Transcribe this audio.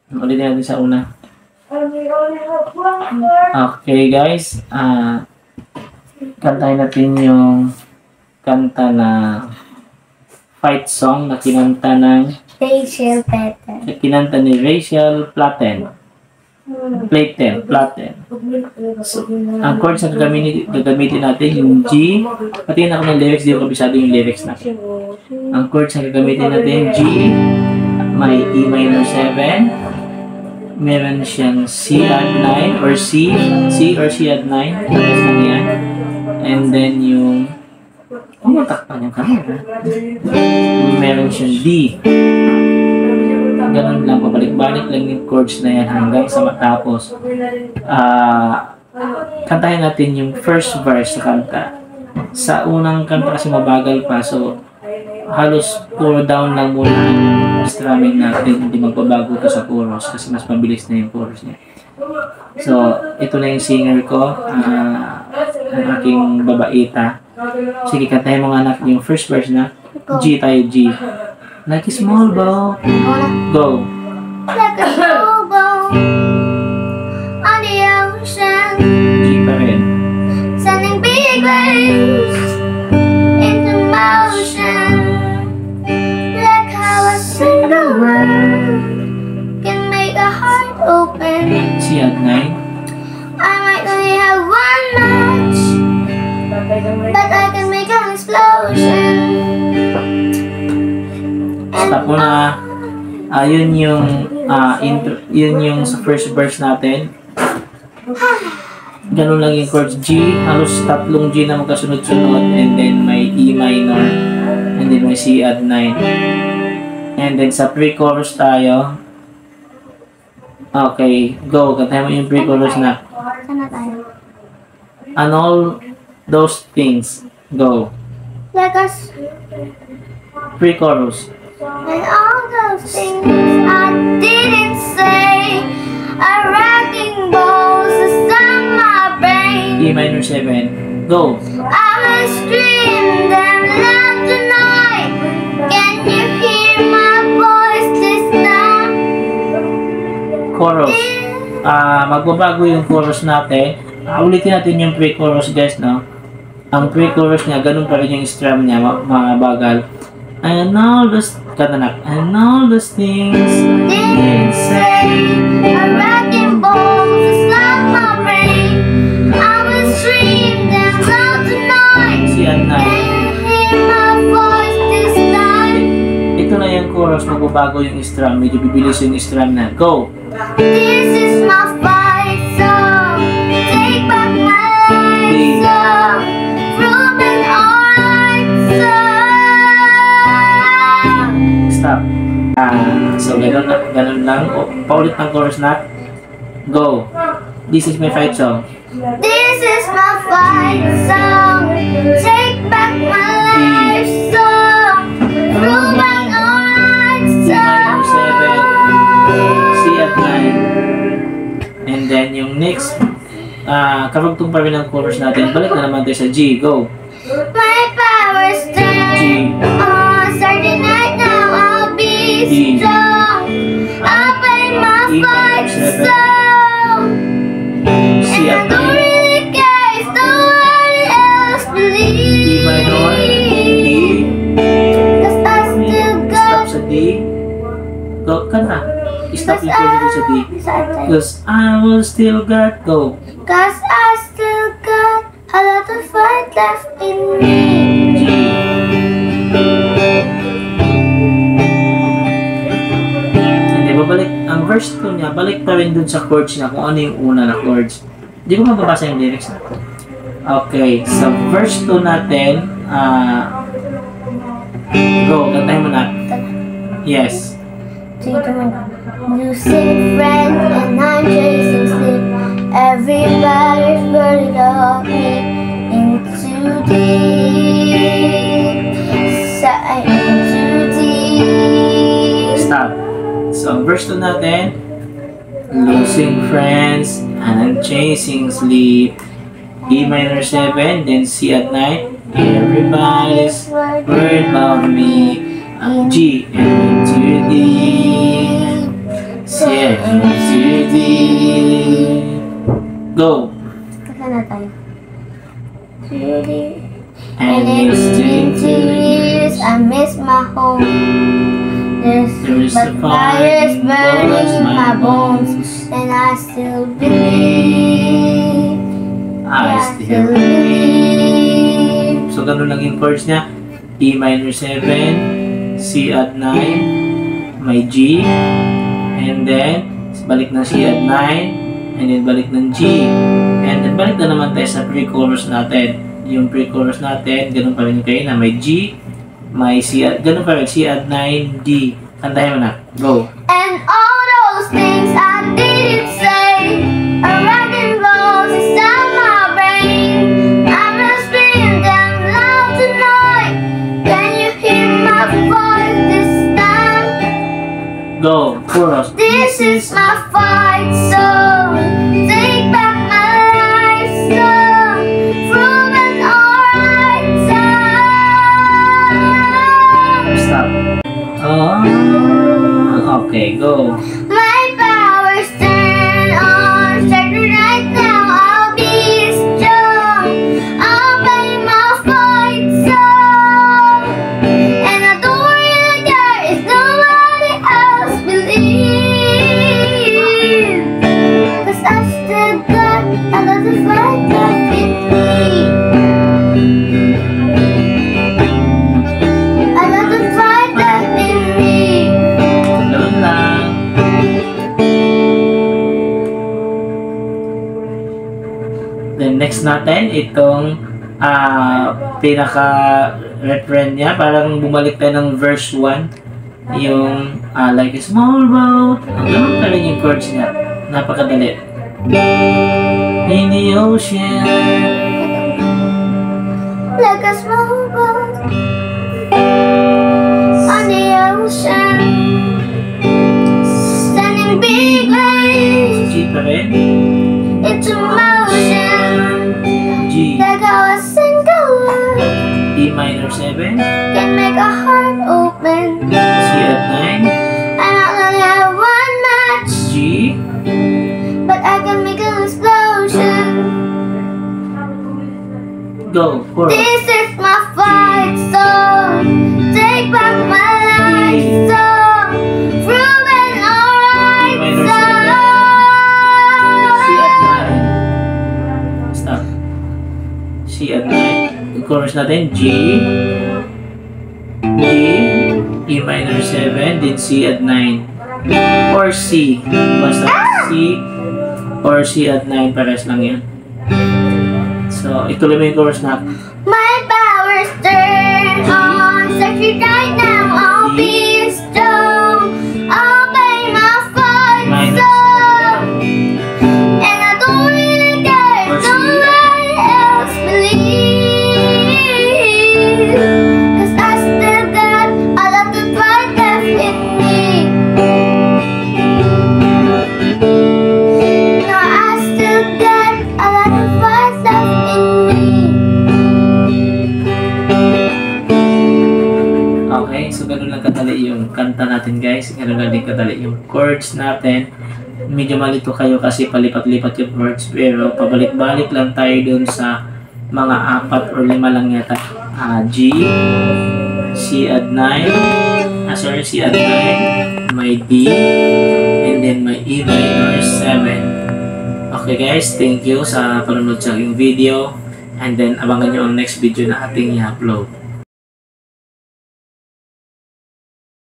Ulitin natin sa una. Okay guys, kantahin natin yung kanta na fight song na kinanta ng Rachelle Platten. Kinanta ni Rachelle Platten. Platten. So, ang chords na gagamitin natin yung G. Patingin ako ng lyrics, di ko kabisado yung lyrics na. Ang chords na gagamitin natin G, may E minor 7. Meron siyang C add 9 or C or C add 9. Tapos lang yan. And then yung takpan yung camera. Meron siyang D. Ganun lang, pabalik-balik lang yung chords na yan hanggang sa matapos. Kantahin natin yung first verse sa kanta. Sa unang kanta kasi mabagal pa, so halos puro down lang muna ang strumming natin, hindi magbabago ito sa chorus kasi mas mabilis na yung chorus niya. So, ito na yung singer ko, ang aking babaita. Sige, kantahin mo nga anak yung first verse na G tayo, G. Like a small boat. Go. Like a small boat on the ocean. G pa rin. Sending big waves into motion. Like how a single word can make a heart open. C at 9. I might only have one match, but I can make an explosion. Stop muna. Yun yung intro, yun yung sa first verse natin. Ganun lang yung chords G, halos tatlong G na magkasunod-sunod, and then may E minor, and then may C add 9. And then sa pre-chorus tayo. Okay, go. Kantahin mo yung pre-chorus na. Sana tayo. And all those things. Go. Like us. Pre-chorus. And all those things I didn't say are wrecking balls inside my brain. E minor 7. Go. I will scream them loud tonight. Can you hear my voice this time? Chorus. Magbabago yung chorus natin. Ulitin natin yung pre-chorus guys, no? Ang pre-chorus niya, ganun pa rin yung strum niya, mabagal. And all those things Didn't say are wrecking balls inside my brain. I will scream them loud tonight. C at 9. Can you hear my voice this time? Ito na yung chorus, magbabago yung strum, medyo bibilis yung strum na. Go! This is my fight song. Take back my life song. From an art song. Stop. So ganun lang. Paulit ng chorus na. Go! This is my fight song. This is my fight song. Take back my life song. From an art song. C at 9. And then yung next, karugtong pa rin ang chorus natin. Balik na naman tayo sa G. Go! My power's turned on Saturday night now. I'll be G. strong. I'll play my E fight minor 7. song. C And I at don't 9. really care if nobody else E believes. minor. D. Cause I still Stop got. sa D. Go. Kanta. Stop yung chorus sa D. Because I will still got. Go. Cause I still got a lot of fight left in me. G. Hindi, babalik. Ang verse 2 niya, balik pa rin dun sa chords niya kung ano yung una na chords. Hindi ko mababasa yung lyrics na. Okay, sa verse 2 natin, go, kantahin mo na. Yes. Losing friends and I'm chasing sleep. Everybody's burning up me into deep. Into deep. Stop. So, ang verse 2 natin, losing friends and I'm chasing sleep. E minor 7, then C at night. Everybody's worried about me. G and into deep. C G, D. Go. Saan na tayo? Judy. And it's 22 years, I miss my home. There's but fires burning in my bones, and I still believe. I still believe. So, ganun lang yung chords niya. E minor 7, C add 9, may G, and then balik ng C add 9, and then balik ng G, and then balik na naman tayo sa pre-chorus natin. Yung pre-chorus natin, ganun pa rin kayo na may G, may C add, ganun pa rin, C add 9, D. Kantahin mo na. Go! And all those things I didn't say are writing balls inside my brain. I must be damn loud tonight. Can you hear my voice this time? Go! Chorus! This is my fight song. Take back my life song. From an alright time. Stop. Oh, okay, go. My powers turn on. Start right now. I'll be strong. I'll play my fight song. And I don't really care if nobody else believes. 'Cause I still got a lot of fight left in me. A lot of fight left in me. Ganun lang. Then next natin, itong pinaka-refrain niya. Parang bumalik tayo ng verse 1. Yung like a small boat. Ang ganun pa rin yung chords niya. Napakadali. In the ocean. Like a small boat on the ocean, sending big waves G pa rin. into motion. G. Like how a single word E minor 7. can make a heart open. C add 9. And I only have one match, G. but I can make an explosion. Go. Chorus. This is my fight song. Take back my life song. From an alright song. C at 9. Stop. C at 9. Yung chorus natin, G, D, E minor 7, then C at 9. Or C. Basta C or C at 9, pares lang yan. So, ituloy mo yung chorus na. My powers turn on. Sexy right now. I'll be strong. I'll play my fight song. And I don't really care if nobody else believes. 'Cause I still got a lot of fight left in me. No, I still got a lot of fight left in me. Okay, so ganun lang kadali yung kanta natin guys. Ganun lang din kadali yung chords natin. Medyo malito kayo kasi palipat-lipat yung chords, pero pabalik-balik lang tayo dun sa mga 4 or 5 lang yata. G, C add 9, C add 9, may D, and then may E minor 7. Okay guys, thank you sa panonood sa aking video, and then abangan nyo ang next video na ating i-upload.